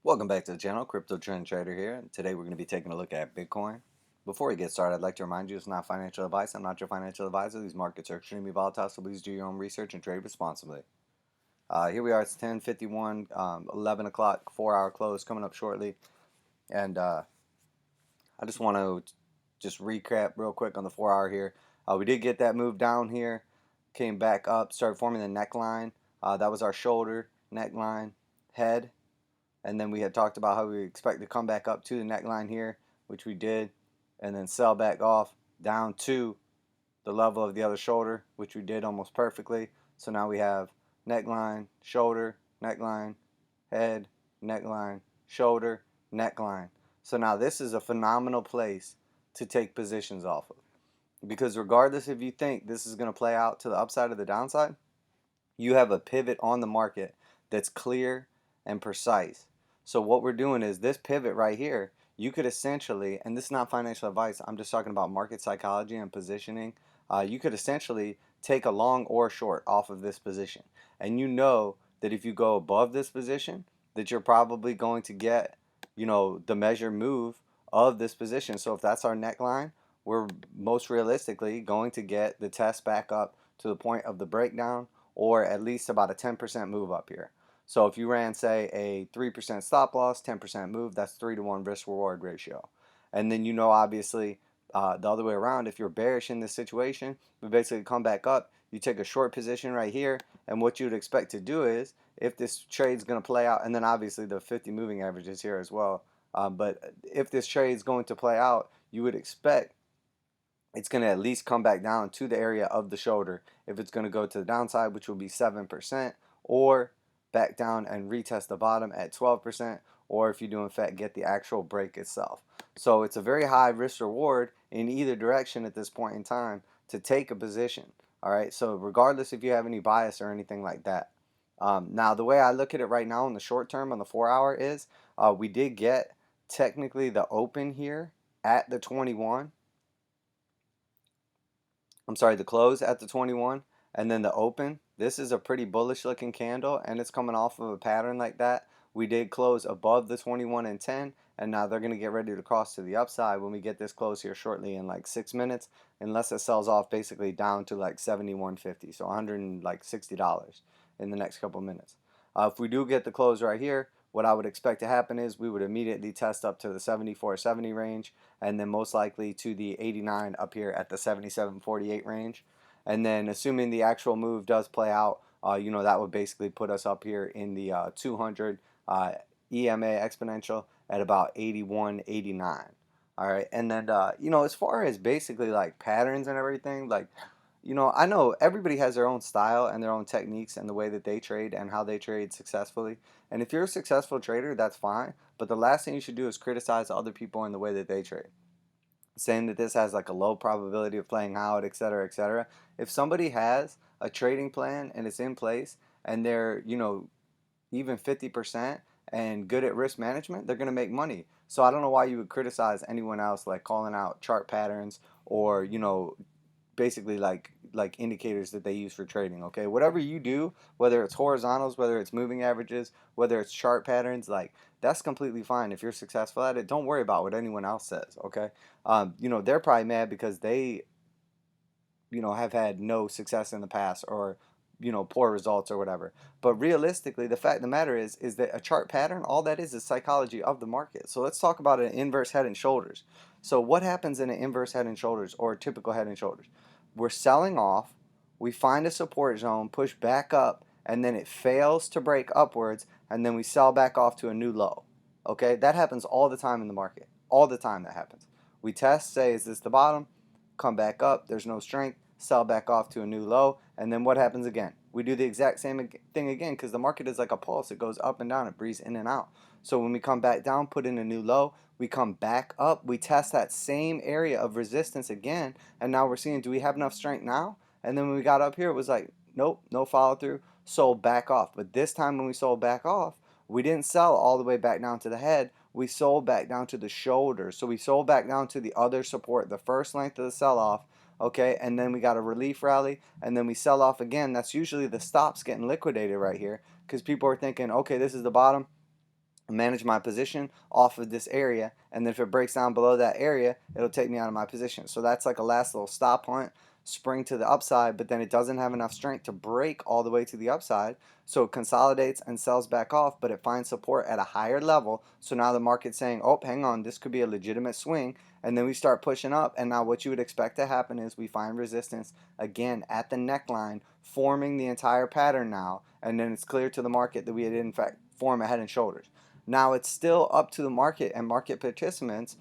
Welcome back to the channel, Crypto Trend Trader here. And today we're going to be taking a look at Bitcoin. Before we get started, I'd like to remind you it's not financial advice. I'm not your financial advisor. These markets are extremely volatile, so please do your own research and trade responsibly. Here we are, it's 10:51, 11 o'clock, 4-hour close coming up shortly. And I just want to just recap real quick on the 4-hour here. We did get that move down here, came back up, started forming the neckline. That was our shoulder, neckline, head. And then we had talked about how we expect to come back up to the neckline here, which we did, and then sell back off down to the level of the other shoulder, which we did almost perfectly. So now we have neckline, shoulder, neckline, head, neckline, shoulder, neckline. So now this is a phenomenal place to take positions off of. Because regardless if you think this is going to play out to the upside or the downside, you have a pivot on the market that's clear and precise. So what we're doing is this pivot right here, you could essentially, and this is not financial advice, I'm just talking about market psychology and positioning. You could essentially take a long or short off of this position. And you know that if you go above this position, that you're probably going to get, the measure move of this position. So if that's our neckline, we're most realistically going to get the test back up to the point of the breakdown, or at least about a 10% move up here. So if you ran, say, a 3% stop loss, 10% move, that's 3-to-1 risk reward ratio. And then obviously, the other way around, if you're bearish in this situation, we basically come back up, you take a short position right here, and what you'd expect to do is, if this trade's going to play out, and then obviously the 50 moving average is here as well, but if this trade's going to play out, you would expect it's going to at least come back down to the area of the shoulder if it's going to go to the downside, which will be 7%, or back down and retest the bottom at 12%, or if you do in fact get the actual break itself. So it's a very high risk reward in either direction at this point in time to take a position. All right, so regardless if you have any bias or anything like that. Now the way I look at it right now in the short term on the 4-hour is we did get technically the open here at the 21. I'm sorry, the close at the 21, and then the open. This is a pretty bullish looking candle, and it's coming off of a pattern like that. We did close above the 21 and 10, and now they're going to get ready to cross to the upside when we get this close here shortly in like 6 minutes, unless it sells off basically down to like 71.50, so $160 in the next couple minutes. If we do get the close right here, what I would expect to happen is we would immediately test up to the 74.70 range, and then most likely to the 89 up here at the 77.48 range. And then assuming the actual move does play out, that would basically put us up here in the 200 EMA exponential at about 81.89. All right, and then as far as basically like patterns and everything, like I know everybody has their own style and their own techniques and the way that they trade and how they trade successfully. And if you're a successful trader, that's fine. But the last thing you should do is criticize other people in the way that they trade, saying that this has like a low probability of playing out, etc., etc. If somebody has a trading plan and it's in place and they're, even 50% and good at risk management, they're going to make money. So I don't know why you would criticize anyone else like calling out chart patterns or, basically like indicators that they use for trading. Okay, whatever you do, whether it's horizontals, whether it's moving averages, whether it's chart patterns, like that's completely fine if you're successful at it. Don't worry about what anyone else says. Okay, they're probably mad because they have had no success in the past, or poor results or whatever. But realistically, the fact of the matter is that a chart pattern, all that is psychology of the market. So let's talk about an inverse head and shoulders. So what happens in an inverse head and shoulders or a typical head and shoulders? We're selling off, we find a support zone, push back up, and then it fails to break upwards, and then we sell back off to a new low. Okay, that happens all the time in the market. All the time that happens. We test, say, is this the bottom? Come back up, there's no strength, sell back off to a new low, and then what happens again? We do the exact same thing again, because the market is like a pulse. It goes up and down, it breezes in and out. So when we come back down, put in a new low, we come back up, we test that same area of resistance again, and now we're seeing, do we have enough strength now? And then when we got up here, it was like, nope, no follow through, sold back off. But this time when we sold back off, we didn't sell all the way back down to the head, we sold back down to the shoulder. So we sold back down to the other support, the first length of the sell-off, okay, and then we got a relief rally, and then we sell off again. That's usually the stops getting liquidated right here, because people are thinking, okay, this is the bottom, manage my position off of this area, and then if it breaks down below that area, it'll take me out of my position. So that's like a last little stop hunt, spring to the upside, but then it doesn't have enough strength to break all the way to the upside, so it consolidates and sells back off, but it finds support at a higher level. So now the market's saying, oh, hang on, this could be a legitimate swing, and then we start pushing up. And now what you would expect to happen is we find resistance again at the neckline, forming the entire pattern now, and then it's clear to the market that we had in fact form a head and shoulders. Now it's still up to the market and market participants.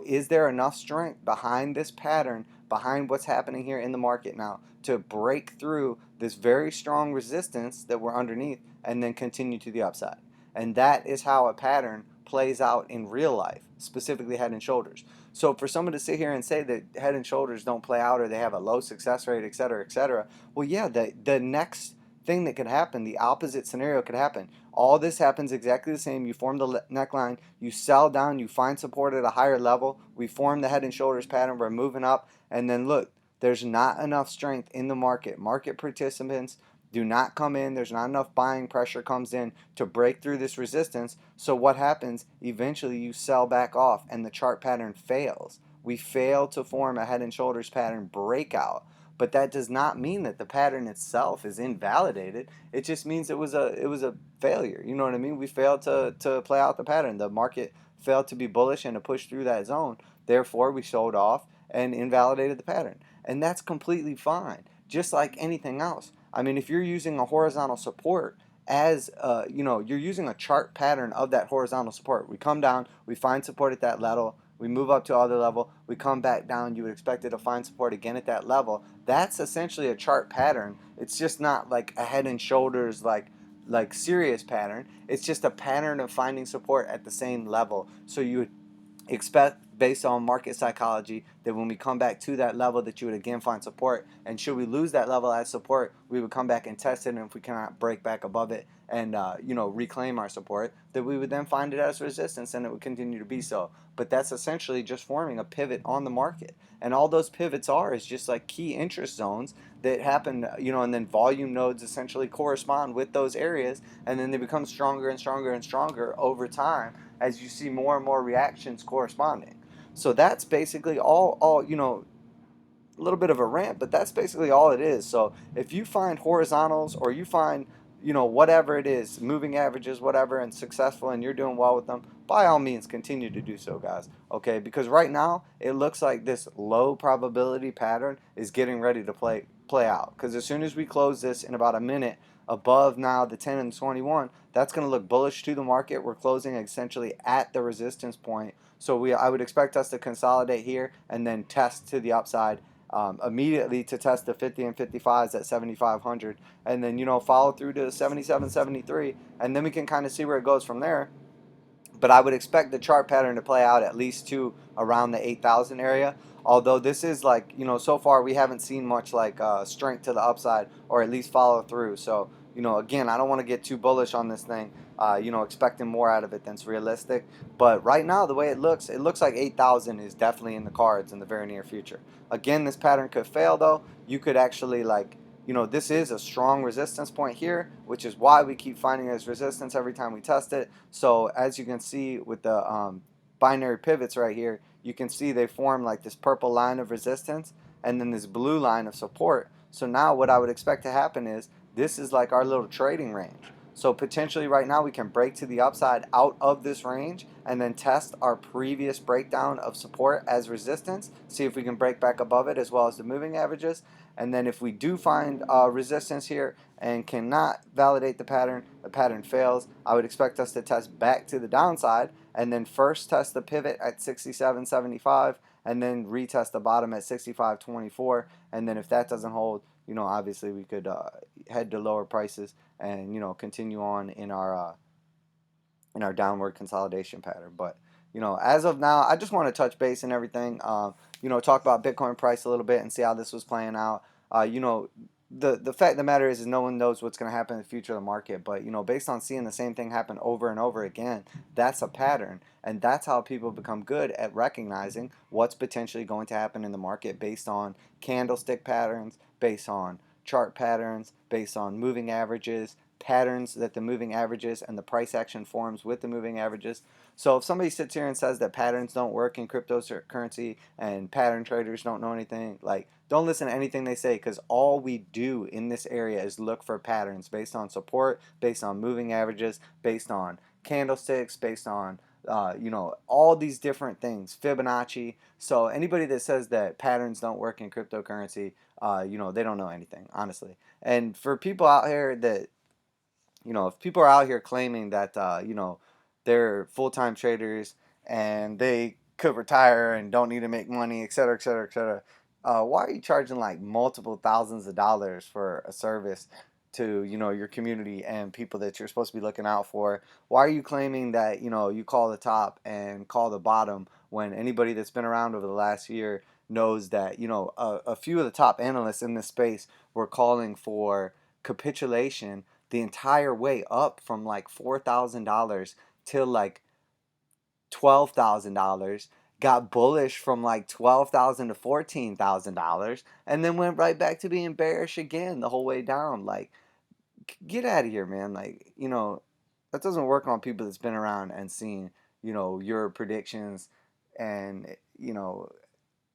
Is there enough strength behind this pattern, behind what's happening here in the market now, to break through this very strong resistance that we're underneath and then continue to the upside? And that is how a pattern plays out in real life, specifically head and shoulders. So for someone to sit here and say that head and shoulders don't play out or they have a low success rate, et cetera, well, yeah, the next thing that could happen, the opposite scenario could happen. All this happens exactly the same. You form the neckline, you sell down, you find support at a higher level. We form the head and shoulders pattern, we're moving up, and then look, there's not enough strength in the market. Market participants do not come in. There's not enough buying pressure comes in to break through this resistance. So what happens? Eventually you sell back off and the chart pattern fails. We fail to form a head and shoulders pattern breakout. But that does not mean that the pattern itself is invalidated. It just means it was a failure. You know what I mean? We failed to play out the pattern. The market failed to be bullish and to push through that zone. Therefore, we sold off and invalidated the pattern. And that's completely fine, just like anything else. I mean, if you're using a horizontal support as you're using a chart pattern of that horizontal support. We come down, we find support at that level, we move up to other level, we come back down, you would expect it to find support again at that level. That's essentially a chart pattern. It's just not like a head and shoulders like serious pattern. It's just a pattern of finding support at the same level. So you would expect, based on market psychology, that when we come back to that level that you would again find support, and should we lose that level as support, we would come back and test it, and if we cannot break back above it and reclaim our support, that we would then find it as resistance, and it would continue to be so. But that's essentially just forming a pivot on the market, and all those pivots is just like key interest zones that happen, and then volume nodes essentially correspond with those areas, and then they become stronger and stronger and stronger over time as you see more and more reactions corresponding. So that's basically all a little bit of a rant, but that's basically all it is. So if you find horizontals or you find, whatever it is, moving averages, whatever, and successful and you're doing well with them, by all means continue to do so, guys. Okay, because right now it looks like this low probability pattern is getting ready to play out. Because as soon as we close this in about a minute above now the 10 and 21, that's going to look bullish to the market. We're closing essentially at the resistance point. So I would expect us to consolidate here and then test to the upside immediately to test the 50 and 55s at 7,500, and then follow through to 77, 73, and then we can kind of see where it goes from there. But I would expect the chart pattern to play out at least to around the 8,000 area. Although this is like, so far we haven't seen much like strength to the upside or at least follow through. So, again, I don't want to get too bullish on this thing, expecting more out of it than's realistic. But right now, the way it looks like 8,000 is definitely in the cards in the very near future. Again, this pattern could fail though. You could actually this is a strong resistance point here, which is why we keep finding this resistance every time we test it. So as you can see with the binary pivots right here, you can see they form like this purple line of resistance and then this blue line of support. So now what I would expect to happen is this is like our little trading range. So potentially right now we can break to the upside out of this range and then test our previous breakdown of support as resistance, see if we can break back above it as well as the moving averages. And then if we do find resistance here and cannot validate the pattern fails, I would expect us to test back to the downside and then first test the pivot at 67.75 and then retest the bottom at 65.24. And then if that doesn't hold, obviously we could head to lower prices and continue on in our downward consolidation pattern. But as of now, I just want to touch base and everything. Talk about Bitcoin price a little bit and see how this was playing out. The fact of the matter is no one knows what's going to happen in the future of the market. But based on seeing the same thing happen over and over again, that's a pattern, and that's how people become good at recognizing what's potentially going to happen in the market based on candlestick patterns, based on chart patterns, based on moving averages, patterns that the moving averages and the price action forms with the moving averages. So if somebody sits here and says that patterns don't work in cryptocurrency and pattern traders don't know anything, like, don't listen to anything they say, because all we do in this area is look for patterns based on support, based on moving averages, based on candlesticks, based on all these different things, Fibonacci. So anybody that says that patterns don't work in cryptocurrency, they don't know anything, honestly. And for people out here that, if people are out here claiming that, they're full-time traders and they could retire and don't need to make money, et cetera, et cetera, et cetera, why are you charging like multiple thousands of dollars for a service to, your community and people that you're supposed to be looking out for? Why are you claiming that, you call the top and call the bottom when anybody that's been around over the last year knows that, a few of the top analysts in this space were calling for capitulation the entire way up from like $4,000 till like $12,000, got bullish from like $12,000 to $14,000, and then went right back to being bearish again the whole way down. Like, get out of here, man. Like, that doesn't work on people that's been around and seen, your predictions and,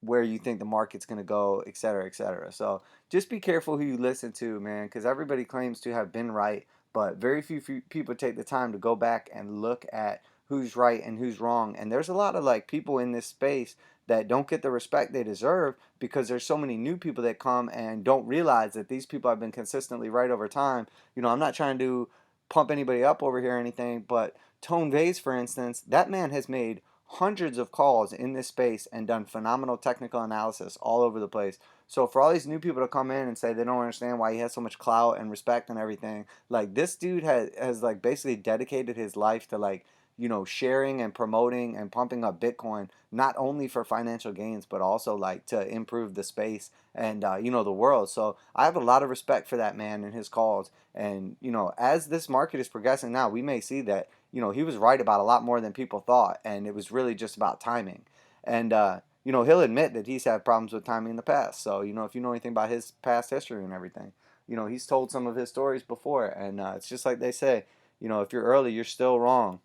where you think the market's going to go, et cetera, et cetera. So just be careful who you listen to, man, because everybody claims to have been right, but very few people take the time to go back and look at who's right and who's wrong. And there's a lot of like people in this space that don't get the respect they deserve because there's so many new people that come and don't realize that these people have been consistently right over time. I'm not trying to pump anybody up over here or anything, but Tone Vays, for instance, that man has made hundreds of calls in this space and done phenomenal technical analysis all over the place. So for all these new people to come in and say they don't understand why he has so much clout and respect and everything, like, this dude has like basically dedicated his life to like, sharing and promoting and pumping up Bitcoin, not only for financial gains, but also like to improve the space and, the world. So I have a lot of respect for that man and his calls. And, as this market is progressing now, we may see that, he was right about a lot more than people thought. And it was really just about timing. And, he'll admit that he's had problems with timing in the past. So, if you know anything about his past history and everything, he's told some of his stories before. And it's just like they say, if you're early, you're still wrong.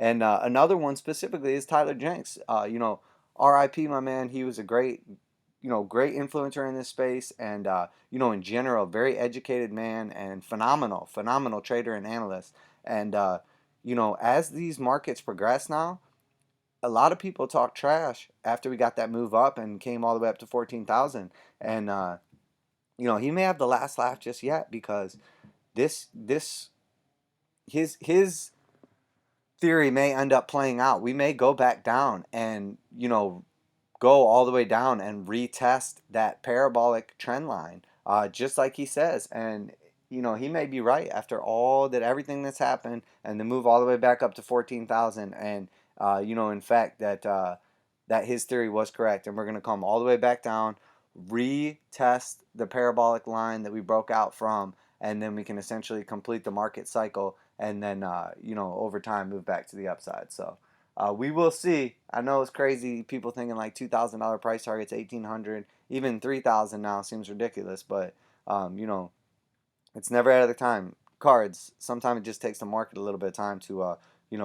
And another one specifically is Tyler Jenks. RIP, my man. He was a great, great influencer in this space, and in general, very educated man and phenomenal trader and analyst. And as these markets progress now, a lot of people talk trash after we got that move up and came all the way up to 14,000. And he may have the last laugh just yet, because this his theory may end up playing out. We may go back down and, go all the way down and retest that parabolic trend line, just like he says. And, he may be right after everything that's happened, and the move all the way back up to 14,000. And, in fact, that his theory was correct. And we're going to come all the way back down, retest the parabolic line that we broke out from, and then we can essentially complete the market cycle, and then over time move back to the upside. So we will see. I know it's crazy, people thinking like $2,000 price targets, 1,800, even 3,000 now seems ridiculous, but it's never out of the time cards. Sometimes it just takes the market a little bit of time to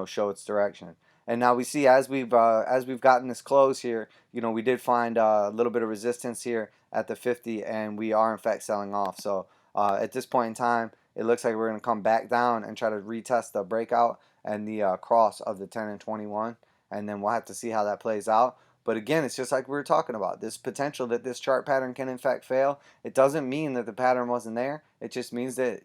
show its direction. And now we see, as we've gotten this close here, we did find a little bit of resistance here at the 50, and we are in fact selling off. So at this point in time, it looks like we're going to come back down and try to retest the breakout and the cross of the 10 and 21, and then we'll have to see how that plays out. But again, it's just like we were talking about, this potential that this chart pattern can in fact fail. It doesn't mean that the pattern wasn't there. It just means that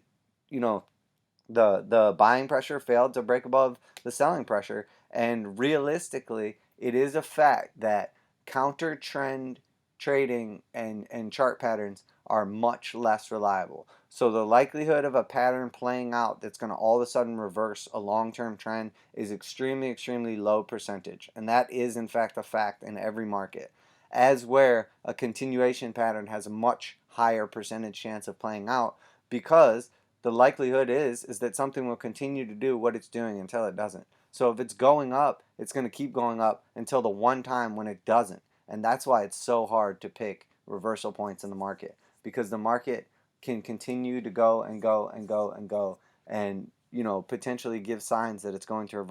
the buying pressure failed to break above the selling pressure. And realistically, it is a fact that counter trend trading and chart patterns are much less reliable. So the likelihood of a pattern playing out that's going to all of a sudden reverse a long-term trend is extremely low percentage. And that is in fact a fact in every market. As where a continuation pattern has a much higher percentage chance of playing out, because the likelihood is that something will continue to do what it's doing until it doesn't. So if it's going up, it's going to keep going up until the one time when it doesn't. And that's why it's so hard to pick reversal points in the market, because the market can continue to go and go and go and go. and potentially give signs that it's going to reverse.